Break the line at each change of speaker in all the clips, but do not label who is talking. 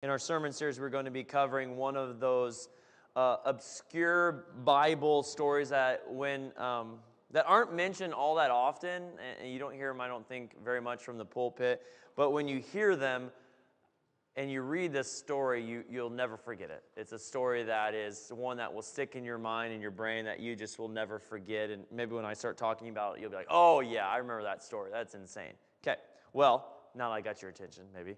In our sermon series, we're going to be covering one of those obscure Bible stories that that aren't mentioned all that often, and you don't hear them, I don't think, very much from the pulpit. But when you hear them and you read this story, you'll never forget it. It's a story that is one that will stick in your mind and your brain that you just will never forget. And maybe when I start talking about it, you'll be like, "Oh yeah, I remember that story. That's insane." Okay, well, now that I got your attention, maybe.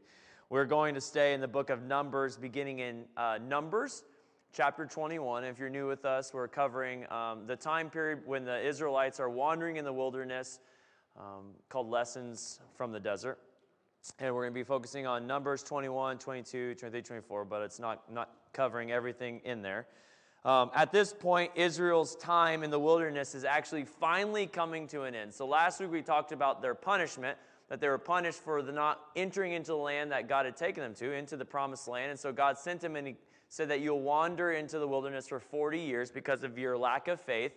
We're going to stay in the book of Numbers, beginning in Numbers, chapter 21. If you're new with us, we're covering the time period when the Israelites are wandering in the wilderness, called Lessons from the Desert. And we're going to be focusing on Numbers 21, 22, 23, 24, but it's not covering everything in there. At this point, Israel's time in the wilderness is actually finally coming to an end. So last week we talked about their punishment, that they were punished for the not entering into the land that God had taken them to, into the promised land. And so God sent them and he said that you'll wander into the wilderness for 40 years because of your lack of faith,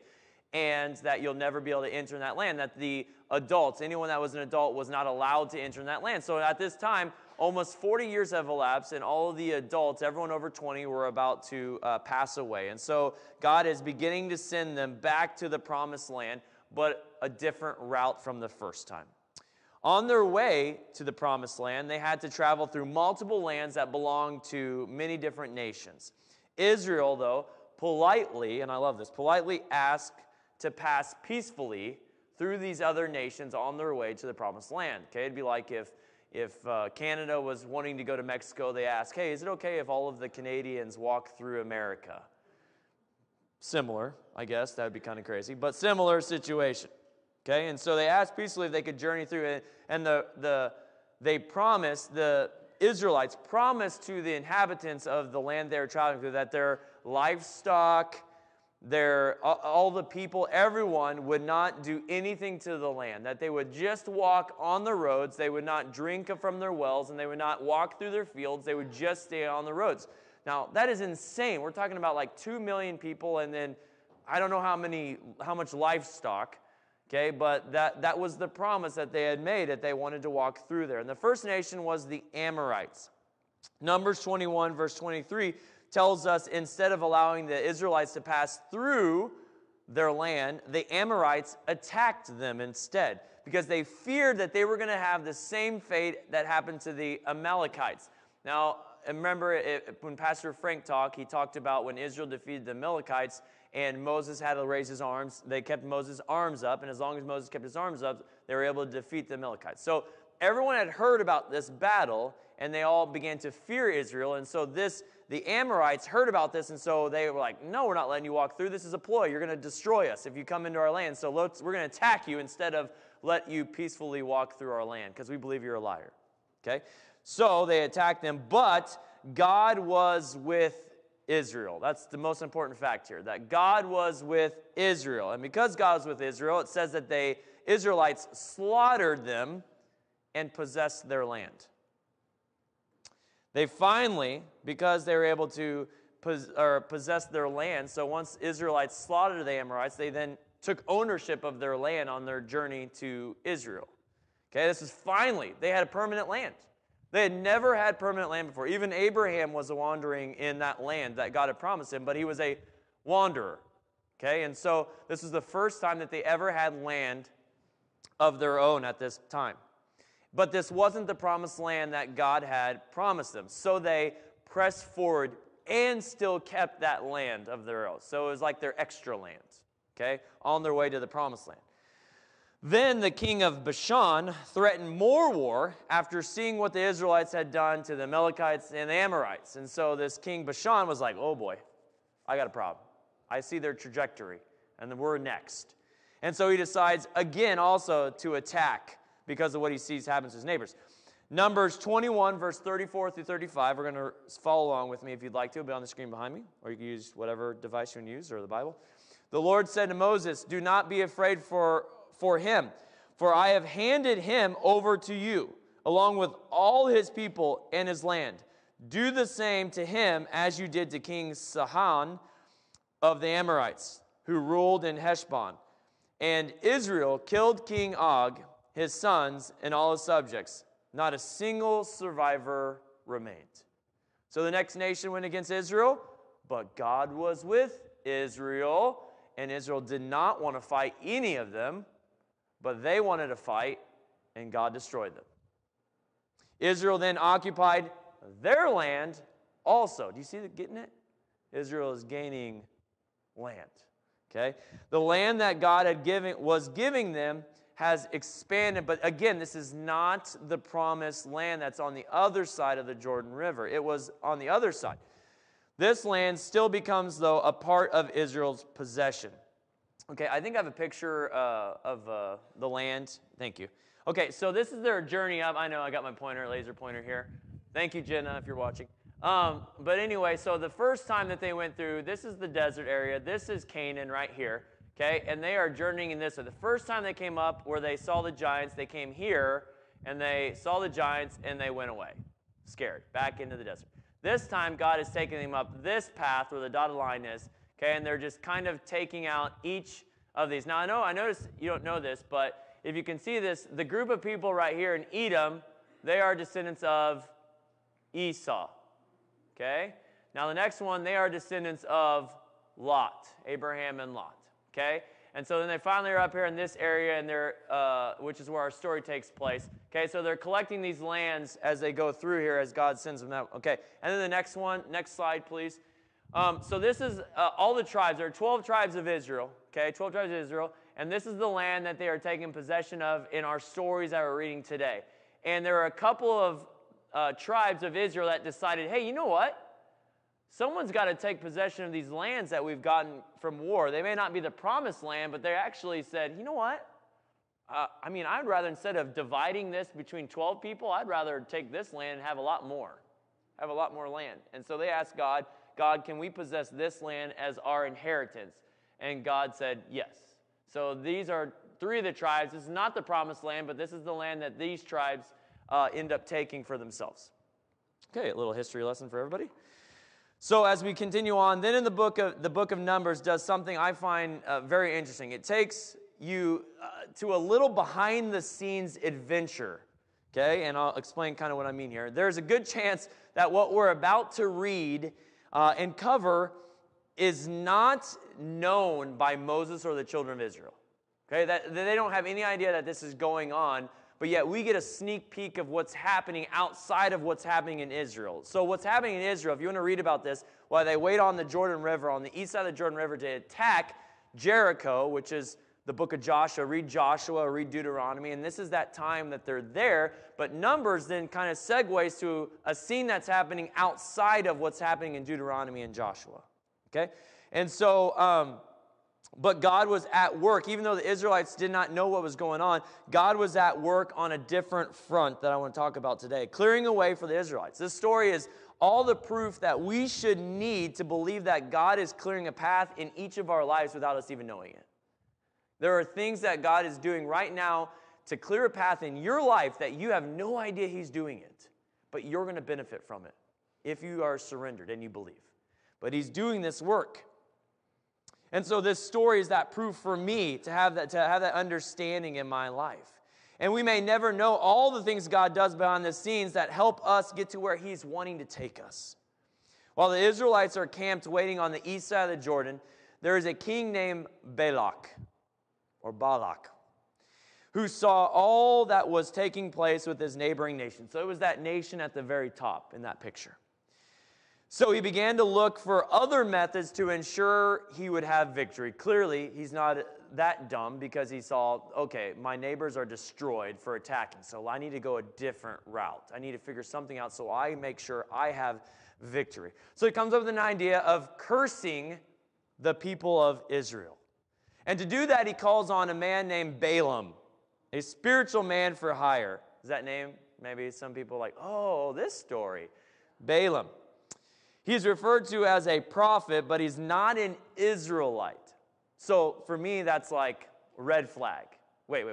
and that you'll never be able to enter in that land, that the adults, anyone that was an adult, was not allowed to enter in that land. So at this time, almost 40 years have elapsed, and all of the adults, everyone over 20, were about to pass away. And so God is beginning to send them back to the promised land, but a different route from the first time. On their way to the promised land, they had to travel through multiple lands that belonged to many different nations. Israel, though, politely, and I love this, politely asked to pass peacefully through these other nations on their way to the promised land. Okay, it'd be like if Canada was wanting to go to Mexico, they ask, "Hey, is it okay if all of the Canadians walk through America?" Similar, I guess. That would be kind of crazy, but similar situation. Okay, and so they asked peacefully if they could journey through it, and the Israelites promised to the inhabitants of the land they were traveling through that their livestock, all the people, everyone would not do anything to the land, that they would just walk on the roads, they would not drink from their wells, and they would not walk through their fields, they would just stay on the roads. Now, that is insane. We're talking about like 2 million people, and then I don't know how much livestock. Okay, but that was the promise that they had made, that they wanted to walk through there. And the first nation was the Amorites. Numbers 21, verse 23, tells us instead of allowing the Israelites to pass through their land, the Amorites attacked them instead, because they feared that they were going to have the same fate that happened to the Amalekites. Now, remember when Pastor Frank talked, he talked about when Israel defeated the Amalekites, and Moses had to raise his arms. They kept Moses' arms up, and as long as Moses kept his arms up, they were able to defeat the Amalekites. So everyone had heard about this battle, and they all began to fear Israel. And so the Amorites heard about this, and so they were like, "No, we're not letting you walk through. This is a ploy. You're going to destroy us if you come into our land. So we're going to attack you instead of let you peacefully walk through our land, because we believe you're a liar." Okay? So they attacked them, but God was with Israel. That's the most important fact here, that God was with Israel. And because God was with Israel, it says that the Israelites slaughtered them and possessed their land. They finally, because they were able to possess their land, so once Israelites slaughtered the Amorites, they then took ownership of their land on their journey to Israel. Okay, this is finally, they had a permanent land. They had never had permanent land before. Even Abraham was wandering in that land that God had promised him, but he was a wanderer. Okay, and so this was the first time that they ever had land of their own at this time. But this wasn't the promised land that God had promised them. So they pressed forward and still kept that land of their own. So it was like their extra land, okay, on their way to the promised land. Then the king of Bashan threatened more war after seeing what the Israelites had done to the Amalekites and the Amorites. And so this king Bashan was like, "Oh boy, I got a problem. I see their trajectory, and then we're next." And so he decides again also to attack because of what he sees happens to his neighbors. Numbers 21, verse 34 through 35. We're going to follow along with me if you'd like to. It'll be on the screen behind me, or you can use whatever device you want to use, or the Bible. "The Lord said to Moses, 'Do not be afraid for him, for I have handed him over to you, along with all his people and his land. Do the same to him as you did to King Sihon of the Amorites, who ruled in Heshbon. And Israel killed King Og, his sons, and all his subjects. Not a single survivor remained." So the next nation went against Israel, but God was with Israel, and Israel did not want to fight any of them, but they wanted to fight, and God destroyed them. Israel then occupied their land also. Do you see that, getting it? Israel is gaining land. Okay? The land that God was giving them has expanded, but again, this is not the promised land that's on the other side of the Jordan River. It was on the other side. This land still becomes, though, a part of Israel's possession. Okay, I think I have a picture of the land. Thank you. Okay, so this is their journey up. I know I got my laser pointer here. Thank you, Jenna, if you're watching. But anyway, so the first time that they went through, this is the desert area. This is Canaan right here. Okay, and they are journeying in this way. The first time they came up where they saw the giants, they came here, and they saw the giants, and they went away, scared, back into the desert. This time, God is taking them up this path where the dotted line is, okay, and they're just kind of taking out each of these. Now, I notice you don't know this, but if you can see this, the group of people right here in Edom, they are descendants of Esau, okay? Now, the next one, they are descendants of Lot, Abraham and Lot. Okay, and so then they finally are up here in this area, and they're, which is where our story takes place. Okay, so they're collecting these lands as they go through here, as God sends them out. Okay, and then the next one, next slide, please. So this is all the tribes. There are 12 tribes of Israel. Okay, 12 tribes of Israel, and this is the land that they are taking possession of in our stories that we're reading today. And there are a couple of tribes of Israel that decided, hey, you know what? Someone's got to take possession of these lands that we've gotten from war. They may not be the promised land, but they actually said, you know what? I'd rather, instead of dividing this between 12 people, I'd rather take this land and have a lot more land. And so they asked God, can we possess this land as our inheritance? And God said, yes. So these are 3 of the tribes. This is not the promised land, but this is the land that these tribes end up taking for themselves. Okay, a little history lesson for everybody. So as we continue on, then in the book of Numbers does something I find very interesting. It takes you to a little behind-the-scenes adventure, okay? And I'll explain kind of what I mean here. There's a good chance that what we're about to read and cover is not known by Moses or the children of Israel, okay? That they don't have any idea that this is going on, but yet we get a sneak peek of what's happening outside of what's happening in Israel. So what's happening in Israel, if you want to read about this, while they wait on the Jordan River, on the east side of the Jordan River to attack Jericho, which is the book of Joshua, read Deuteronomy, and this is that time that they're there. But Numbers then kind of segues to a scene that's happening outside of what's happening in Deuteronomy and Joshua, okay? And so, but God was at work. Even though the Israelites did not know what was going on, God was at work on a different front that I want to talk about today, clearing a way for the Israelites. This story is all the proof that we should need to believe that God is clearing a path in each of our lives without us even knowing it. There are things that God is doing right now to clear a path in your life that you have no idea He's doing it, but you're going to benefit from it if you are surrendered and you believe. But He's doing this work. And so this story is that proof for me to have that understanding in my life. And we may never know all the things God does behind the scenes that help us get to where He's wanting to take us. While the Israelites are camped waiting on the east side of the Jordan, there is a king named Balak, who saw all that was taking place with his neighboring nation. So it was that nation at the very top in that picture. So he began to look for other methods to ensure he would have victory. Clearly, he's not that dumb because he saw, okay, my neighbors are destroyed for attacking, so I need to go a different route. I need to figure something out so I make sure I have victory. So he comes up with an idea of cursing the people of Israel. And to do that, he calls on a man named Balaam, a spiritual man for hire. Is that name? Maybe some people are like, oh, this story. Balaam. He's referred to as a prophet, but he's not an Israelite. So for me, that's like red flag. Wait.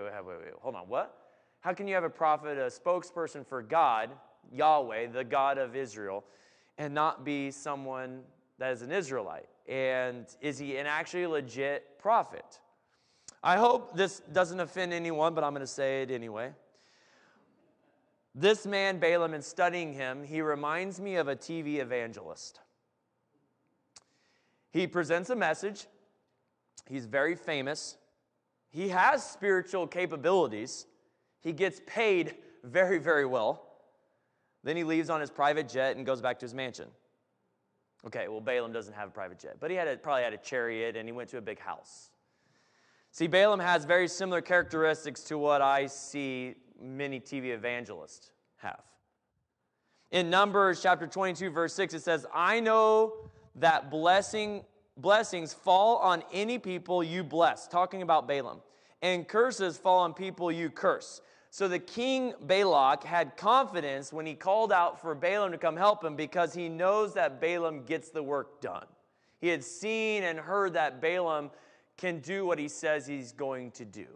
Hold on, what? How can you have a prophet, a spokesperson for God, Yahweh, the God of Israel, and not be someone that is an Israelite? And is he an actually legit prophet? I hope this doesn't offend anyone, but I'm going to say it anyway. This man, Balaam, in studying him, he reminds me of a TV evangelist. He presents a message. He's very famous. He has spiritual capabilities. He gets paid very, very well. Then he leaves on his private jet and goes back to his mansion. Okay, well, Balaam doesn't have a private jet, but he probably had a chariot, and he went to a big house. See, Balaam has very similar characteristics to what I see many TV evangelists have. In Numbers chapter 22, verse 6, it says, I know that blessings fall on any people you bless, talking about Balaam, and curses fall on people you curse. So the king Balak had confidence when he called out for Balaam to come help him because he knows that Balaam gets the work done. He had seen and heard that Balaam can do what he says he's going to do.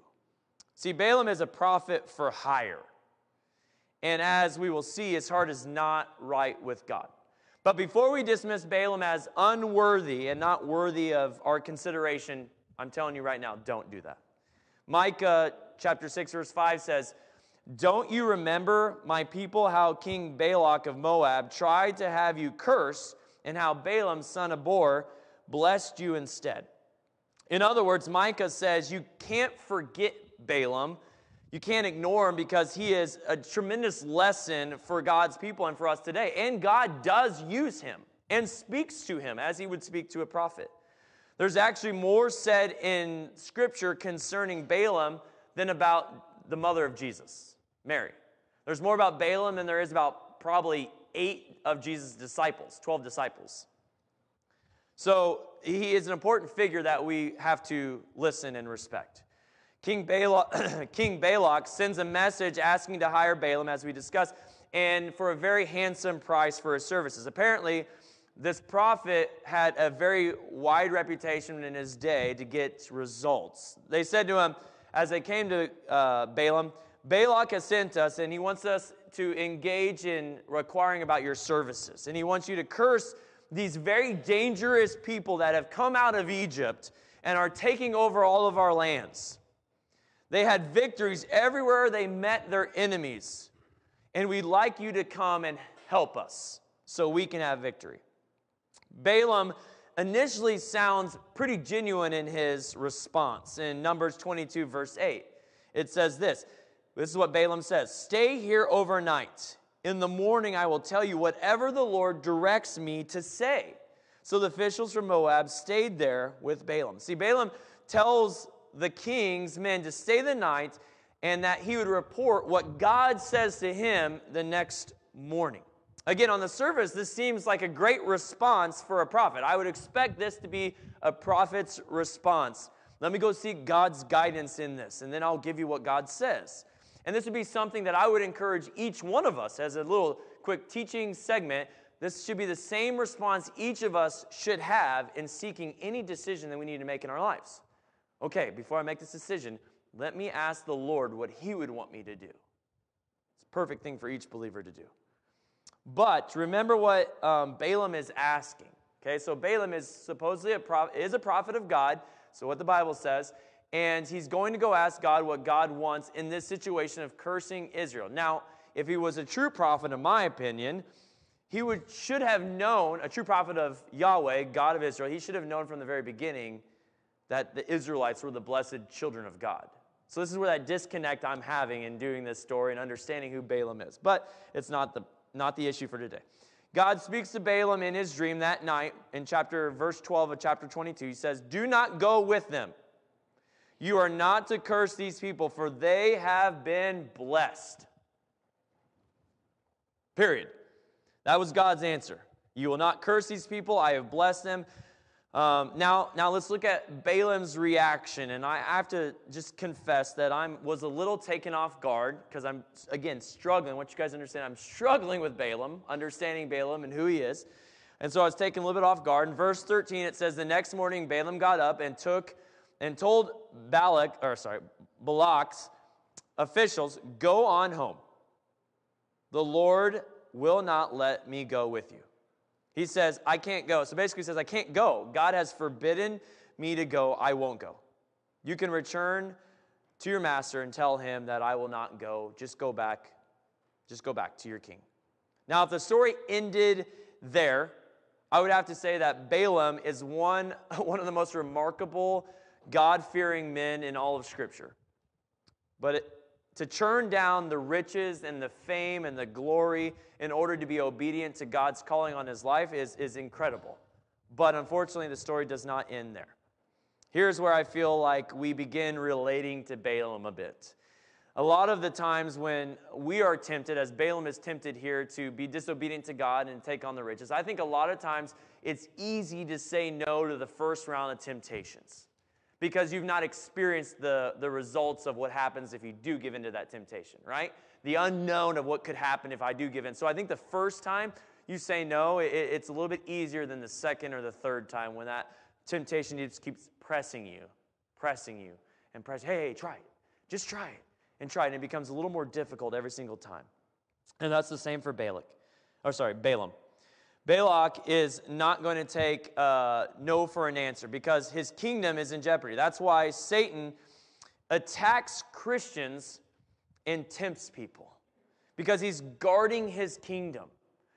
See, Balaam is a prophet for hire. And as we will see, his heart is not right with God. But before we dismiss Balaam as unworthy and not worthy of our consideration, I'm telling you right now, don't do that. Micah chapter 6, verse 5 says, don't you remember, my people, how King Balak of Moab tried to have you curse, and how Balaam, son of Beor, blessed you instead? In other words, Micah says you can't forget Balaam. You can't ignore him because he is a tremendous lesson for God's people and for us today. And God does use him and speaks to him as he would speak to a prophet. There's actually more said in Scripture concerning Balaam than about the mother of Jesus, Mary. There's more about Balaam than there is about probably 8 of Jesus' disciples, 12 disciples. So he is an important figure that we have to listen and respect. King Balak sends a message asking to hire Balaam, as we discussed, and for a very handsome price for his services. Apparently, this prophet had a very wide reputation in his day to get results. They said to him, as they came to Balaam, Balak has sent us, and he wants us to engage in requiring about your services. And he wants you to curse these very dangerous people that have come out of Egypt and are taking over all of our lands. They had victories everywhere they met their enemies. And we'd like you to come and help us so we can have victory. Balaam initially sounds pretty genuine in his response. In Numbers 22, verse 8, it says this. This is what Balaam says. Stay here overnight. In the morning I will tell you whatever the Lord directs me to say. So the officials from Moab stayed there with Balaam. See, Balaam tells the king's men to stay the night and that he would report what God says to him the next morning. Again, on the surface, this seems like a great response for a prophet. I would expect this to be a prophet's response. Let me go seek God's guidance in this, and then I'll give you what God says. And this would be something that I would encourage each one of us as a little quick teaching segment. This should be the same response each of us should have in seeking any decision that we need to make in our lives. Okay, before I make this decision, let me ask the Lord what he would want me to do. It's a perfect thing for each believer to do. But remember what Balaam is asking. Okay, so Balaam is supposedly a prophet of God, so what the Bible says, and he's going to go ask God what God wants in this situation of cursing Israel. Now, if he was a true prophet, in my opinion, he should have known, a true prophet of Yahweh, God of Israel, he should have known from the very beginning that the Israelites were the blessed children of God. So this is where that disconnect I'm having in doing this story and understanding who Balaam is. But it's not the issue for today. God speaks to Balaam in his dream that night in verse 12 of chapter 22. He says, do not go with them. You are not to curse these people, for they have been blessed. Period. That was God's answer. You will not curse these people. I have blessed them. Now let's look at Balaam's reaction. And I have to just confess that I was a little taken off guard because I'm, again, struggling. I want you guys to understand I'm struggling with Balaam, understanding Balaam and who he is. And so I was taken a little bit off guard. In verse 13, it says, the next morning Balaam got up and told Balak's officials, go on home. The Lord will not let me go with you. He says, I can't go. So basically he says, I can't go. God has forbidden me to go. I won't go. You can return to your master and tell him that I will not go. Just go back Just go back to your king. Now, if the story ended there, I would have to say that Balaam is one of the most remarkable, God-fearing men in all of Scripture. But to churn down the riches and the fame and the glory in order to be obedient to God's calling on his life is incredible. But unfortunately, the story does not end there. Here's where I feel like we begin relating to Balaam a bit. A lot of the times when we are tempted, as Balaam is tempted here, to be disobedient to God and take on the riches, I think a lot of times it's easy to say no to the first round of temptations because you've not experienced the results of what happens if you do give into that temptation, right? The unknown of what could happen if I do give in. So I think the first time you say no, it's a little bit easier than the second or the third time when that temptation just keeps pressing you, and pressing. Hey, try it. Just try it. And try it. And it becomes a little more difficult every single time. And that's the same for Balaam. Balak is not going to take no for an answer because his kingdom is in jeopardy. That's why Satan attacks Christians and tempts people because he's guarding his kingdom.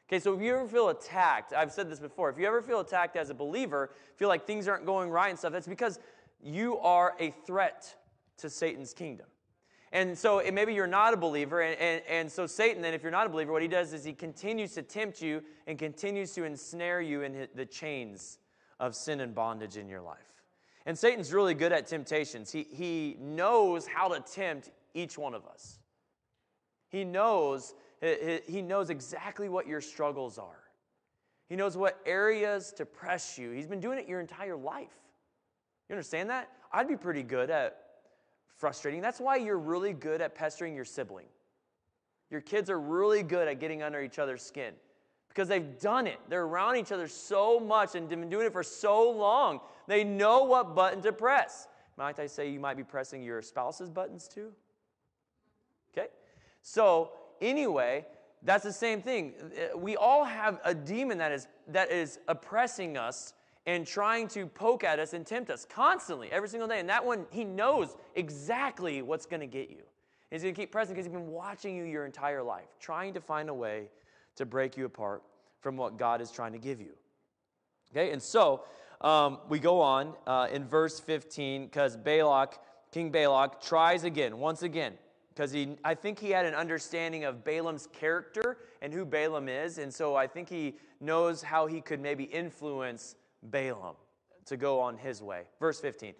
Okay, so if you ever feel attacked, I've said this before, if you ever feel attacked as a believer, feel like things aren't going right and stuff, that's because you are a threat to Satan's kingdom. And so maybe you're not a believer, and so Satan, then, if you're not a believer, what he does is he continues to tempt you and continues to ensnare you in the chains of sin and bondage in your life. And Satan's really good at temptations. He knows how to tempt each one of us. He knows exactly what your struggles are. He knows what areas to press you. He's been doing it your entire life. You understand that? I'd be pretty good at frustrating. That's why you're really good at pestering your sibling. Your kids are really good at getting under each other's skin because they've done it. They're around each other so much and been doing it for so long. They know what button to press. Might I say you might be pressing your spouse's buttons too? Okay? So anyway, that's the same thing. We all have a demon that is oppressing us and trying to poke at us and tempt us constantly, every single day. And that one, he knows exactly what's going to get you. He's going to keep pressing because he's been watching you your entire life, trying to find a way to break you apart from what God is trying to give you. Okay, and so we go on in verse 15 because King Balak tries again, once again, because I think he had an understanding of Balaam's character and who Balaam is, and so I think he knows how he could maybe influence Balaam to go on his way. Verse 15.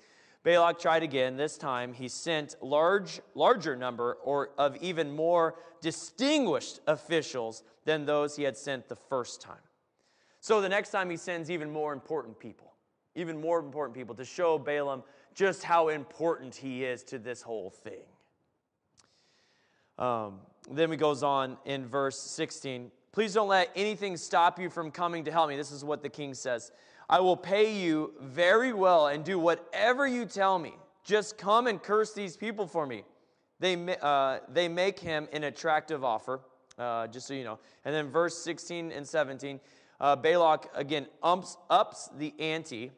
Balak tried again. This time he sent larger number or of even more distinguished officials than those he had sent the first time. So the next time he sends even more important people to show Balaam just how important he is to this whole thing. Then he goes on in verse 16. Please don't let anything stop you from coming to help me. This is what the king says. I will pay you very well and do whatever you tell me. Just come and curse these people for me. They make him an attractive offer, just so you know. And then verse 16 and 17, Balak again ups the ante,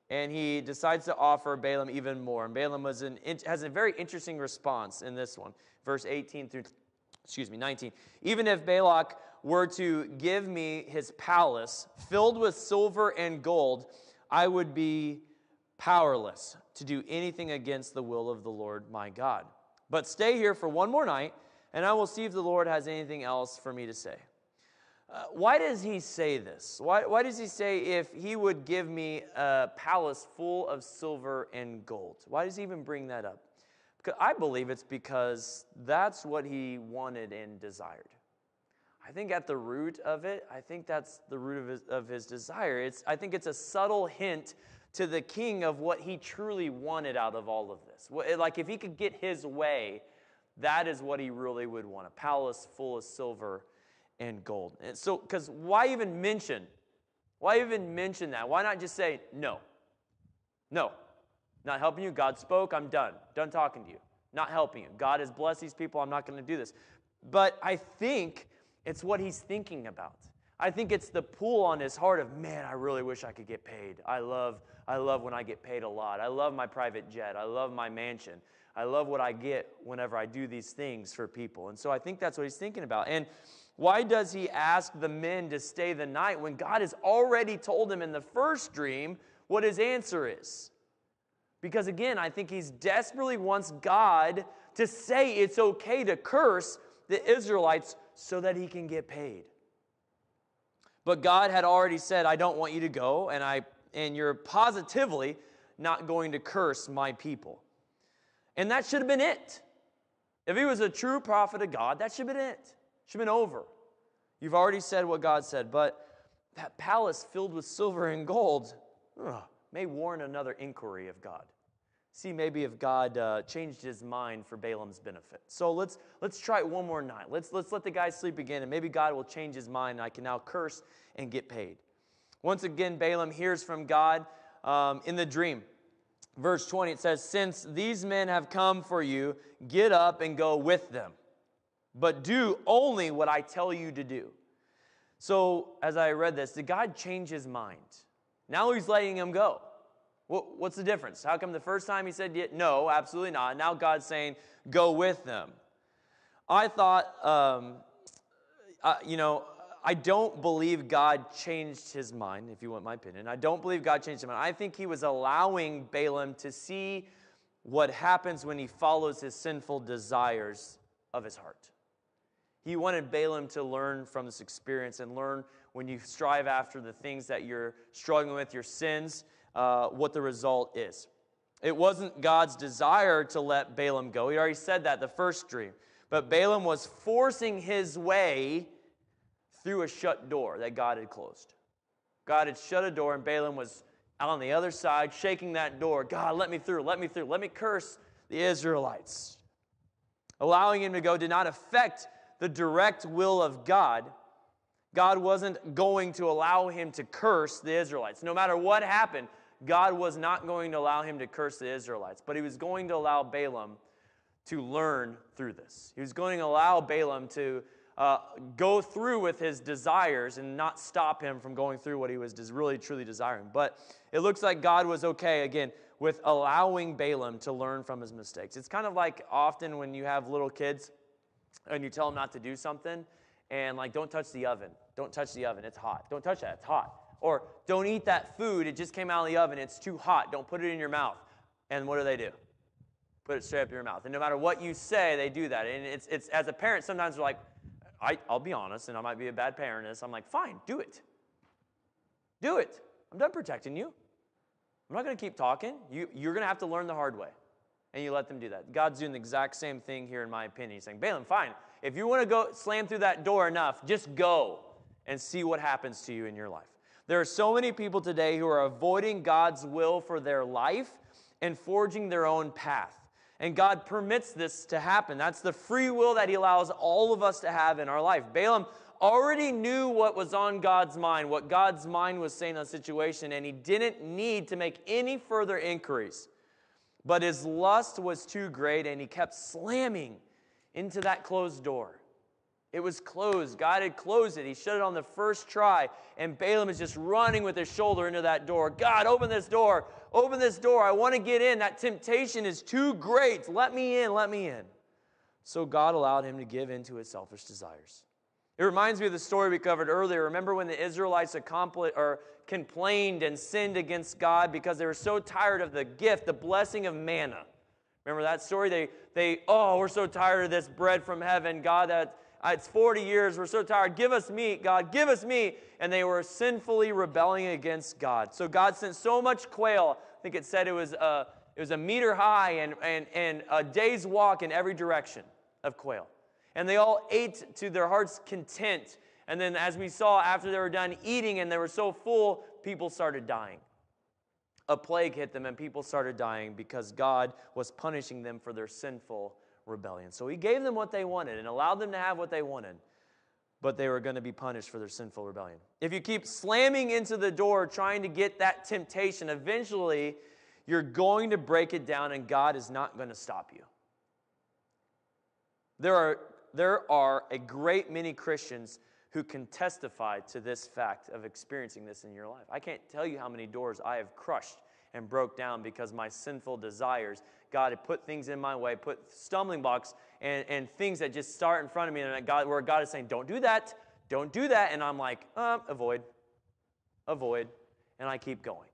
and he decides to offer Balaam even more. And Balaam has a very interesting response in this one, verse 18 through 19. Even if Balak were to give me his palace filled with silver and gold, I would be powerless to do anything against the will of the Lord my God. But stay here for one more night, and I will see if the Lord has anything else for me to say. Why does he say this? Why does he say if he would give me a palace full of silver and gold? Why does he even bring that up? Because I believe it's because that's what he wanted and desired. I think at the root of it, I think that's the root of his desire. I think it's a subtle hint to the king of what he truly wanted out of all of this. Like if he could get his way, that is what he really would want, a palace full of silver and gold. And so, because why even mention that? Why not just say, no, not helping you, God spoke, I'm done talking to you, not helping you. God has blessed these people, I'm not going to do this. But I think it's what he's thinking about. I think it's the pull on his heart of, man, I really wish I could get paid. I love when I get paid a lot. I love my private jet. I love my mansion. I love what I get whenever I do these things for people. And so I think that's what he's thinking about. And why does he ask the men to stay the night when God has already told him in the first dream what his answer is? Because again, I think he desperately wants God to say it's okay to curse the Israelites so that he can get paid. But God had already said, I don't want you to go, and you're positively not going to curse my people. And that should have been it. If he was a true prophet of God, that should have been it. Should have been over. You've already said what God said, but that palace filled with silver and gold may warrant another inquiry of God. See maybe if God changed his mind for Balaam's benefit. So let's try it one more night. Let's let the guy sleep again, and maybe God will change his mind, and I can now curse and get paid. Once again, Balaam hears from God in the dream. Verse 20, it says, since these men have come for you, get up and go with them. But do only what I tell you to do. So, as I read this, did God change his mind? Now he's letting him go. What's the difference? How come the first time he said, no, absolutely not. Now God's saying, go with them. I thought, I don't believe God changed his mind, if you want my opinion. I don't believe God changed his mind. I think he was allowing Balaam to see what happens when he follows his sinful desires of his heart. He wanted Balaam to learn from this experience and learn when you strive after the things that you're struggling with, your sins, what the result is. It wasn't God's desire to let Balaam go. He already said that the first dream. But Balaam was forcing his way through a shut door that God had closed. God had shut a door, and Balaam was out on the other side, shaking that door. God, let me through, let me through. Let me curse the Israelites. Allowing him to go did not affect the direct will of God. God wasn't going to allow him to curse the Israelites. No matter what happened, God was not going to allow him to curse the Israelites. But he was going to allow Balaam to learn through this. He was going to allow Balaam to go through with his desires and not stop him from going through what he was really, truly desiring. But it looks like God was okay, again, with allowing Balaam to learn from his mistakes. It's kind of like often when you have little kids and you tell them not to do something, and like, don't touch the oven. Don't touch the oven. It's hot. Don't touch that. It's hot. Or don't eat that food. It just came out of the oven. It's too hot. Don't put it in your mouth. And what do? Put it straight up in your mouth. And no matter what you say, they do that. And it's as a parent, sometimes we're like, I'll be honest, and I might be a bad parent in this. I'm like, fine, do it. Do it. I'm done protecting you. I'm not going to keep talking. You're going to have to learn the hard way. And you let them do that. God's doing the exact same thing here, in my opinion. He's saying, Balaam, fine. If you want to go slam through that door enough, just go and see what happens to you in your life. There are so many people today who are avoiding God's will for their life and forging their own path. And God permits this to happen. That's the free will that he allows all of us to have in our life. Balaam already knew what was on God's mind, what God's mind was saying on the situation, and he didn't need to make any further inquiries. But his lust was too great, and he kept slamming into that closed door. It was closed. God had closed it. He shut it on the first try, and Balaam is just running with his shoulder into that door. God, open this door. Open this door. I want to get in. That temptation is too great. Let me in. Let me in. So God allowed him to give in to his selfish desires. It reminds me of the story we covered earlier. Remember when the Israelites complained and sinned against God because they were so tired of the gift, the blessing of manna. Remember that story? We're so tired of this bread from heaven. God, it's 40 years. We're so tired. Give us meat, God. Give us meat. And they were sinfully rebelling against God. So God sent so much quail. I think it said it was a meter high and a day's walk in every direction of quail. And they all ate to their heart's content. And then as we saw, after they were done eating and they were so full, people started dying. A plague hit them and people started dying because God was punishing them for their sinful rebellion. So he gave them what they wanted and allowed them to have what they wanted. But they were going to be punished for their sinful rebellion. If you keep slamming into the door trying to get that temptation, eventually you're going to break it down and God is not going to stop you. There are a great many Christians who can testify to this fact of experiencing this in your life. I can't tell you how many doors I have crushed and broke down because my sinful desires, God had put things in my way, put stumbling blocks and things that just start in front of me, and where God is saying, don't do that, and I'm like, avoid, and I keep going.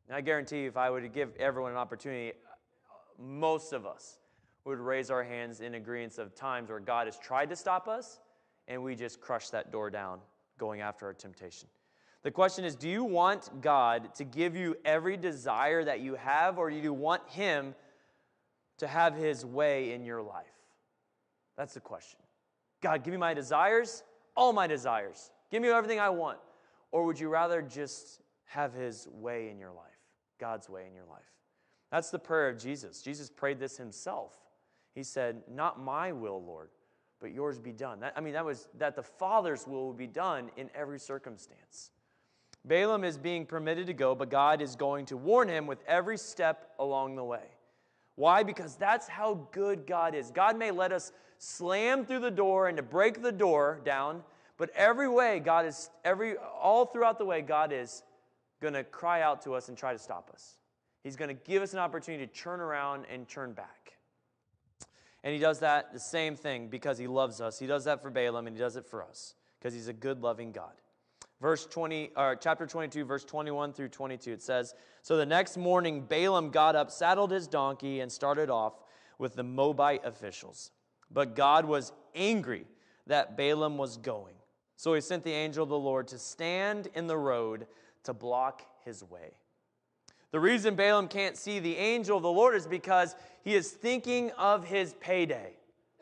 And I guarantee you, if I were to give everyone an opportunity, most of us would raise our hands in agreement of times where God has tried to stop us, and we just crush that door down, going after our temptation. The question is, do you want God to give you every desire that you have, or do you want Him to have His way in your life? That's the question. God, give me my desires, all my desires. Give me everything I want. Or would you rather just have His way in your life, God's way in your life? That's the prayer of Jesus. Jesus prayed this Himself. He said, not my will, Lord, but yours be done. That was that the Father's will be done in every circumstance. Balaam is being permitted to go, but God is going to warn him with every step along the way. Why? Because that's how good God is. God may let us slam through the door and to break the door down, but all throughout the way, God is going to cry out to us and try to stop us. He's going to give us an opportunity to turn around and turn back. And He does that, the same thing, because He loves us. He does that for Balaam, and He does it for us, because He's a good, loving God. Chapter 22, verse 21 through 22, it says, so the next morning Balaam got up, saddled his donkey, and started off with the Moabite officials. But God was angry that Balaam was going. So He sent the angel of the Lord to stand in the road to block his way. The reason Balaam can't see the angel of the Lord is because he is thinking of his payday.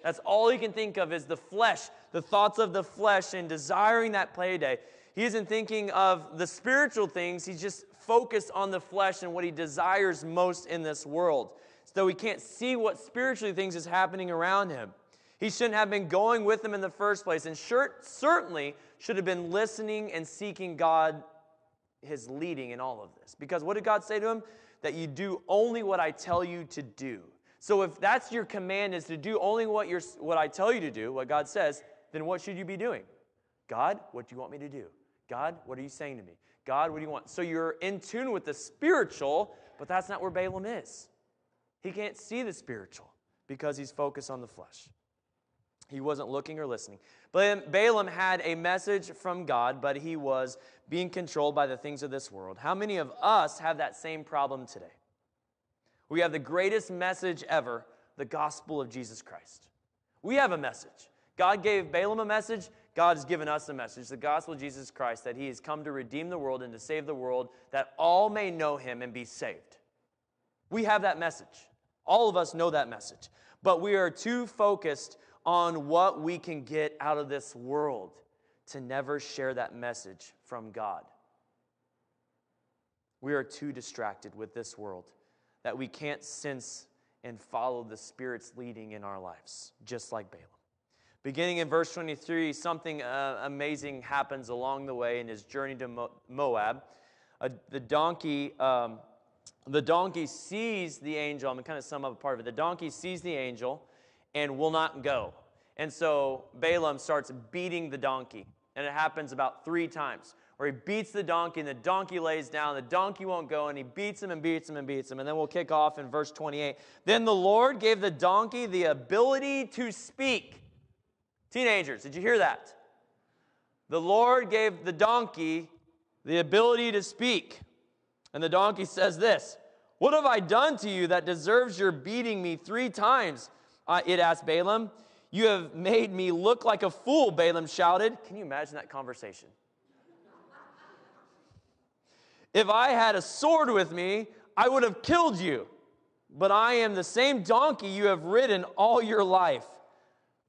That's all he can think of is the flesh, the thoughts of the flesh, and desiring that payday. He isn't thinking of the spiritual things. He's just focused on the flesh and what he desires most in this world. So he can't see what spiritually things is happening around him. He shouldn't have been going with them in the first place, and certainly should have been listening and seeking God, His leading in all of this. Because what did God say to him? That you do only what I tell you to do. So if that's your command, is to do only what I tell you to do, what God says, then what should you be doing? God, what do you want me to do? God, what are you saying to me? God, what do you want? So you're in tune with the spiritual, but that's not where Balaam is. He can't see the spiritual because he's focused on the flesh. He wasn't looking or listening. Balaam had a message from God, but he was being controlled by the things of this world. How many of us have that same problem today? We have the greatest message ever, the gospel of Jesus Christ. We have a message. God gave Balaam a message. God has given us a message, the gospel of Jesus Christ, that He has come to redeem the world and to save the world, that all may know Him and be saved. We have that message. All of us know that message. But we are too focused on what we can get out of this world to never share that message from God. We are too distracted with this world that we can't sense and follow the Spirit's leading in our lives, just like Balaam. Beginning in verse 23, something amazing happens along the way in his journey to Moab. The donkey sees the angel. I'm going to kind of sum up a part of it. The donkey sees the angel and will not go. And so Balaam starts beating the donkey. And it happens about 3 times, where he beats the donkey, and the donkey lays down. The donkey won't go, and he beats him and beats him and beats him. And then we'll kick off in verse 28. Then the Lord gave the donkey the ability to speak. Teenagers, did you hear that? The Lord gave the donkey the ability to speak. And the donkey says this, "What have I done to you that deserves your beating me 3 times?" It asked Balaam. "You have made me look like a fool," Balaam shouted. Can you imagine that conversation? "If I had a sword with me, I would have killed you. But I am the same donkey you have ridden all your life."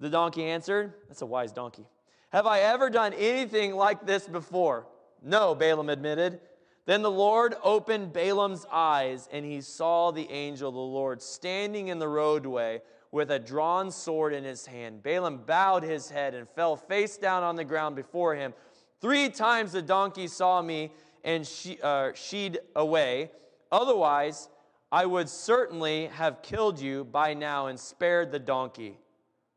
The donkey answered, that's a wise donkey, "Have I ever done anything like this before?" "No," Balaam admitted. Then the Lord opened Balaam's eyes, and he saw the angel of the Lord standing in the roadway with a drawn sword in his hand. Balaam bowed his head and fell face down on the ground before him. 3 times the donkey saw me and sheed away. Otherwise, I would certainly have killed you by now and spared the donkey.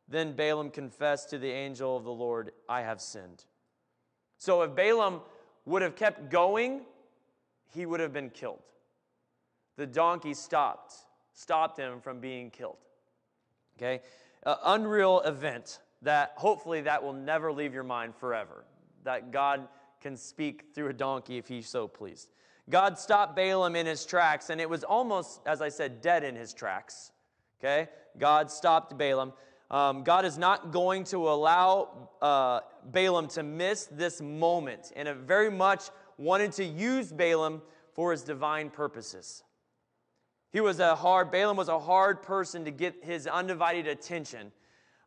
Then Balaam confessed to the angel of the Lord, "I have sinned." So if Balaam would have kept going, he would have been killed. the donkey stopped him from being killed. Okay? Unreal event that hopefully that will never leave your mind forever, that God can speak through a donkey if he's so pleased. God stopped Balaam in his tracks, and it was almost, as I said, dead in his tracks. Okay? God stopped Balaam. God is not going to allow Balaam to miss this moment, and it very much wanted to use Balaam for his divine purposes. Balaam was a hard person to get his undivided attention.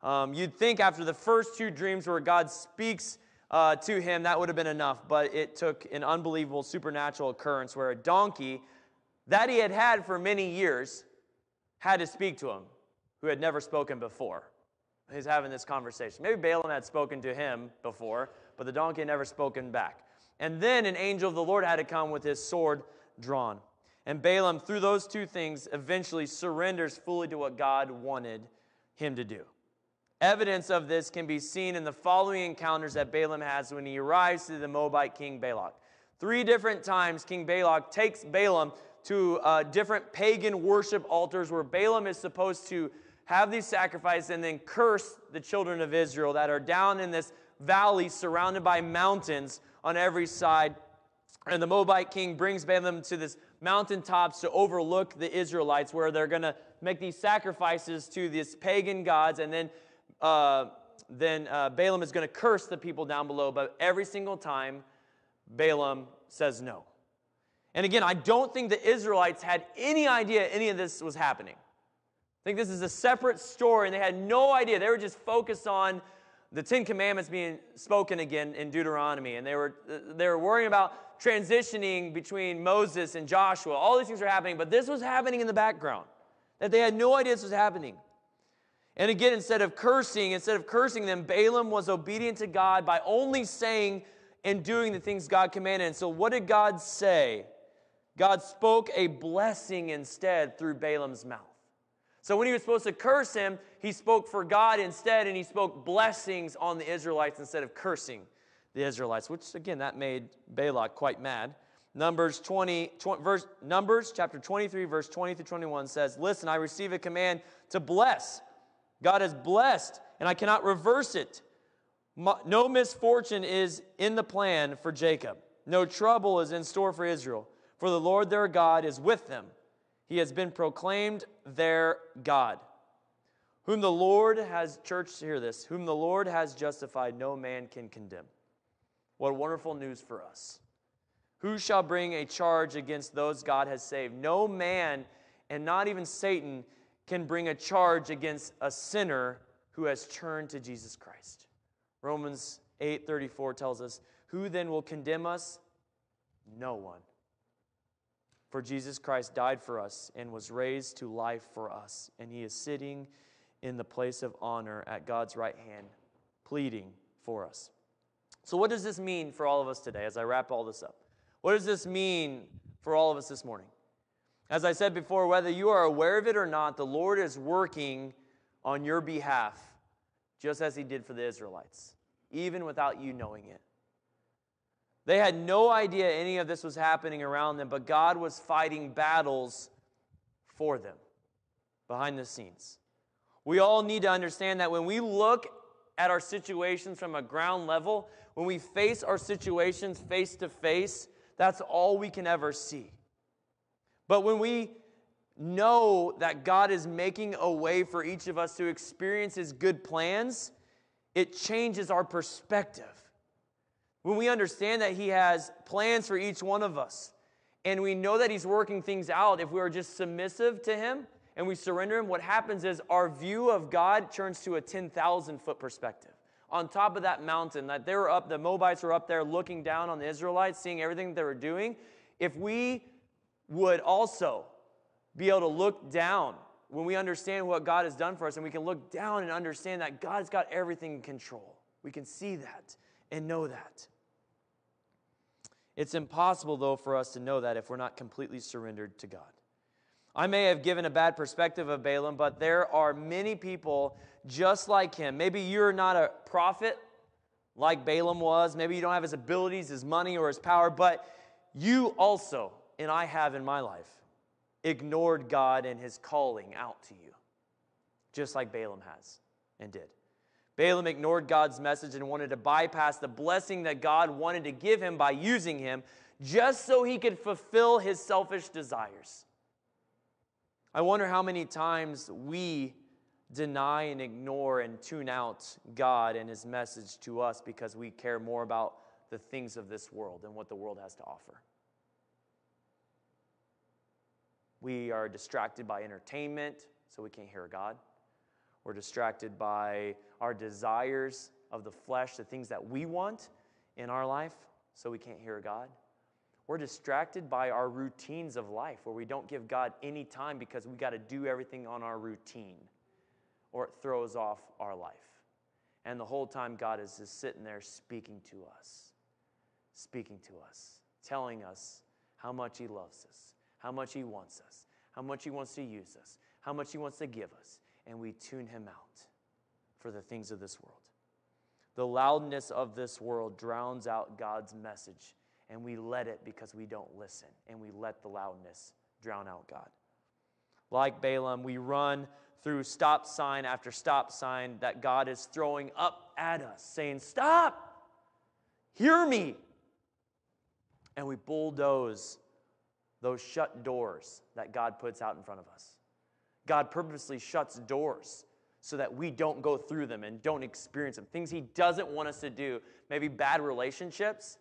You'd think after the first two dreams where God speaks to him, that would have been enough, but it took an unbelievable supernatural occurrence where a donkey that he had had for many years had to speak to him, who had never spoken before. He's having this conversation. Maybe Balaam had spoken to him before, but the donkey had never spoken back. And then an angel of the Lord had to come with his sword drawn. And Balaam, through those two things, eventually surrenders fully to what God wanted him to do. Evidence of this can be seen in the following encounters that Balaam has when he arrives to the Moabite king Balak. 3 different times King Balak takes Balaam to different pagan worship altars where Balaam is supposed to have these sacrifices and then curse the children of Israel that are down in this valley surrounded by mountains on every side. And the Moabite king brings Balaam to this mountaintops to overlook the Israelites where they're going to make these sacrifices to these pagan gods, and then Balaam is going to curse the people down below, but every single time, Balaam says no. And again, I don't think the Israelites had any idea any of this was happening. I think this is a separate story, and they had no idea. They were just focused on the 10 Commandments being spoken again in Deuteronomy, and they were worrying about transitioning between Moses and Joshua. All these things were happening, but this was happening in the background, that they had no idea this was happening. And again, instead of cursing them, Balaam was obedient to God by only saying and doing the things God commanded. And so what did God say? God spoke a blessing instead through Balaam's mouth. So when he was supposed to curse him, he spoke for God instead, and he spoke blessings on the Israelites instead of cursing the Israelites, which again, that made Balak quite mad. Numbers chapter 23, verse 20 through 21 says, "Listen, I receive a command to bless. God has blessed, and I cannot reverse it. No misfortune is in the plan for Jacob. No trouble is in store for Israel. For the Lord their God is with them. He has been proclaimed their God. Whom the Lord has," church, hear this, "whom the Lord has justified, no man can condemn." What wonderful news for us. Who shall bring a charge against those God has saved? No man, and not even Satan, can bring a charge against a sinner who has turned to Jesus Christ. Romans 8:34 tells us, "Who then will condemn us? No one. For Jesus Christ died for us and was raised to life for us, and he is sitting in the place of honor at God's right hand, pleading for us." So what does this mean for all of us today as I wrap all this up? What does this mean for all of us this morning? As I said before, whether you are aware of it or not, the Lord is working on your behalf, just as he did for the Israelites, even without you knowing it. They had no idea any of this was happening around them, but God was fighting battles for them behind the scenes. We all need to understand that when we look at our situations from a ground level, when we face our situations face to face, that's all we can ever see. But when we know that God is making a way for each of us to experience his good plans, it changes our perspective. When we understand that he has plans for each one of us, and we know that he's working things out, if we are just submissive to him and we surrender him, what happens is our view of God turns to a 10,000-foot perspective. On top of that mountain, that they were up, the Moabites were up there looking down on the Israelites, seeing everything they were doing. If we would also be able to look down when we understand what God has done for us, and we can look down and understand that God's got everything in control. We can see that and know that. It's impossible, though, for us to know that if we're not completely surrendered to God. I may have given a bad perspective of Balaam, but there are many people just like him. Maybe you're not a prophet like Balaam was. Maybe you don't have his abilities, his money, or his power, but you also, and I have in my life, ignored God and his calling out to you, just like Balaam has and did. Balaam ignored God's message and wanted to bypass the blessing that God wanted to give him by using him just so he could fulfill his selfish desires. I wonder how many times we deny and ignore and tune out God and his message to us because we care more about the things of this world and what the world has to offer. We are distracted by entertainment, so we can't hear God. We're distracted by our desires of the flesh, the things that we want in our life, so we can't hear God. We're distracted by our routines of life where we don't give God any time because we got to do everything on our routine or it throws off our life. And the whole time God is just sitting there speaking to us, telling us how much he loves us, how much he wants us, how much he wants to use us, how much he wants to give us, and we tune him out for the things of this world. The loudness of this world drowns out God's message, and we let it because we don't listen, and we let the loudness drown out God. Like Balaam, we run through stop sign after stop sign that God is throwing up at us, saying, "Stop! Hear me!" And we bulldoze those shut doors that God puts out in front of us. God purposely shuts doors so that we don't go through them and don't experience them. Things he doesn't want us to do. Maybe bad relationships,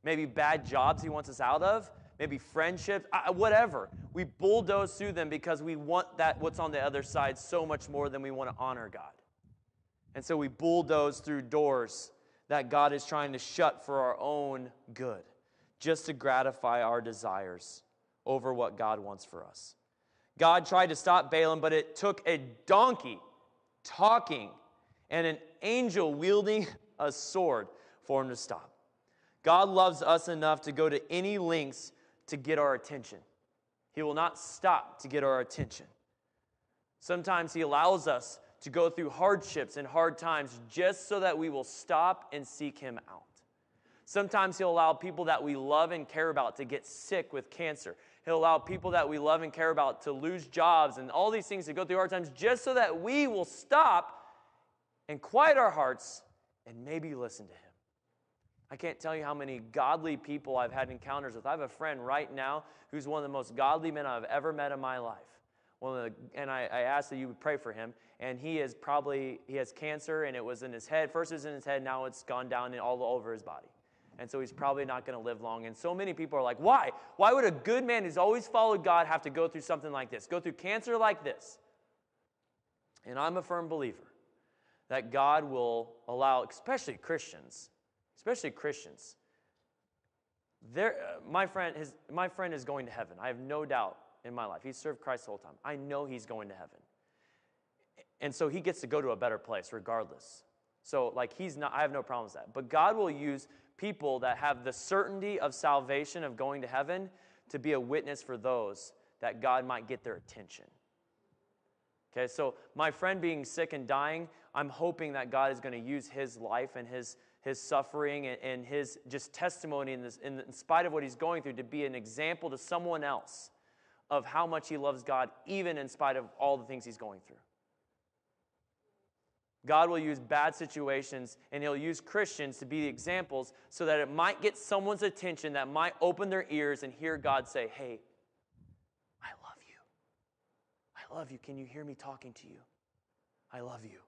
maybe bad jobs he wants us out of, maybe friendships, whatever. We bulldoze through them because we want that what's on the other side so much more than we want to honor God. And so we bulldoze through doors that God is trying to shut for our own good, just to gratify our desires over what God wants for us. God tried to stop Balaam, but it took a donkey talking and an angel wielding a sword for him to stop. God loves us enough to go to any lengths to get our attention. He will not stop to get our attention. Sometimes he allows us to go through hardships and hard times just so that we will stop and seek him out. Sometimes he'll allow people that we love and care about to get sick with cancer. He'll allow people that we love and care about to lose jobs and all these things to go through hard times just so that we will stop and quiet our hearts and maybe listen to him. I can't tell you how many godly people I've had encounters with. I have a friend right now who's one of the most godly men I've ever met in my life. And I asked that you would pray for him. And he has cancer, and it was in his head. First it was in his head, now it's gone down and all over his body. And so he's probably not going to live long. And so many people are like, why? Why would a good man who's always followed God have to go through something like this, go through cancer like this? And I'm a firm believer that God will allow, especially Christians, my friend is going to heaven. I have no doubt in my life. He's served Christ the whole time. I know he's going to heaven. And so he gets to go to a better place regardless. So I have no problem with that. But God will use people that have the certainty of salvation, of going to heaven, to be a witness for those that God might get their attention. Okay, so my friend being sick and dying, I'm hoping that God is going to use his life and his suffering and his just testimony in spite of what he's going through to be an example to someone else of how much he loves God, even in spite of all the things he's going through. God will use bad situations, and he'll use Christians to be the examples so that it might get someone's attention, that might open their ears and hear God say, "Hey, I love you. I love you. Can you hear me talking to you? I love you."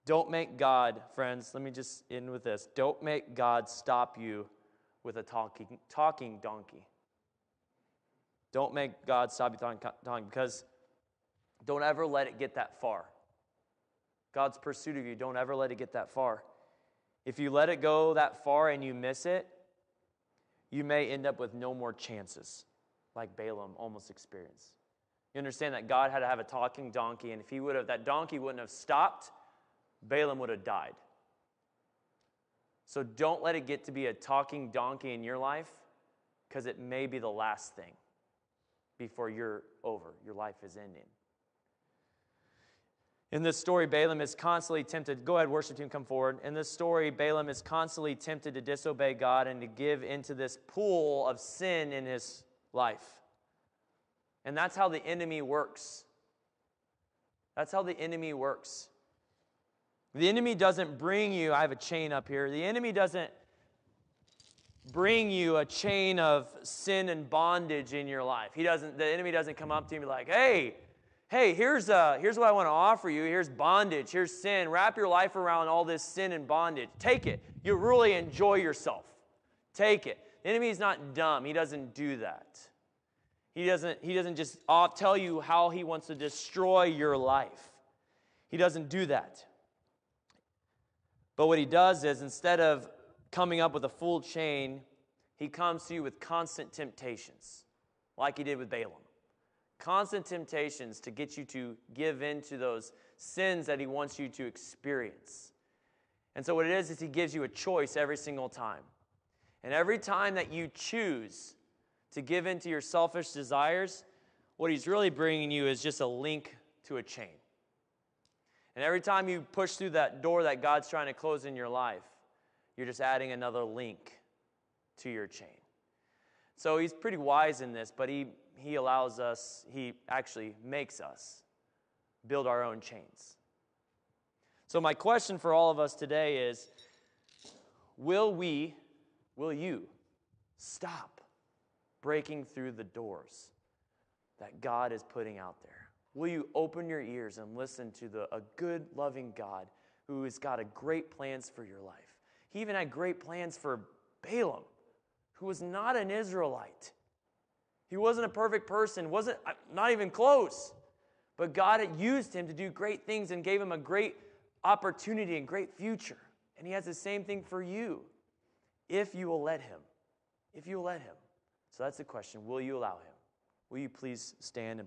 Don't make God, friends, let me just end with this. Don't make God stop you with a talking donkey. Don't make God stop you talking, because don't ever let it get that far. God's pursuit of you, don't ever let it get that far. If you let it go that far and you miss it, you may end up with no more chances, like Balaam almost experienced. You understand that God had to have a talking donkey, and if that donkey wouldn't have stopped, Balaam would have died. So don't let it get to be a talking donkey in your life, because it may be the last thing before you're over, your life is ending. In this story, Balaam is constantly tempted. Go ahead, worship team, come forward. In this story, Balaam is constantly tempted to disobey God and to give into this pool of sin in his life. And that's how the enemy works. That's how the enemy works. The enemy doesn't bring you, I have a chain up here. The enemy doesn't bring you a chain of sin and bondage in your life. The enemy doesn't come up to you and be like, hey, here's what I want to offer you. Here's bondage, here's sin. Wrap your life around all this sin and bondage. Take it. You'll really enjoy yourself. Take it. The enemy is not dumb. He doesn't do that. He doesn't just tell you how he wants to destroy your life. He doesn't do that. But what he does is, instead of coming up with a full chain, he comes to you with constant temptations, like he did with Balaam. Constant temptations to get you to give in to those sins that he wants you to experience. And so what it is he gives you a choice every single time. And every time that you choose to give in to your selfish desires, what he's really bringing you is just a link to a chain. And every time you push through that door that God's trying to close in your life, you're just adding another link to your chain. So he's pretty wise in this, but he actually makes us build our own chains. So my question for all of us today is, will you stop breaking through the doors that God is putting out there? Will you open your ears and listen to a good, loving God who has got great plans for your life? He even had great plans for Balaam, who was not an Israelite. He wasn't a perfect person, not even close. But God had used him to do great things and gave him a great opportunity and great future. And he has the same thing for you, if you will let him. If you will let him. So that's the question. Will you allow him? Will you please stand and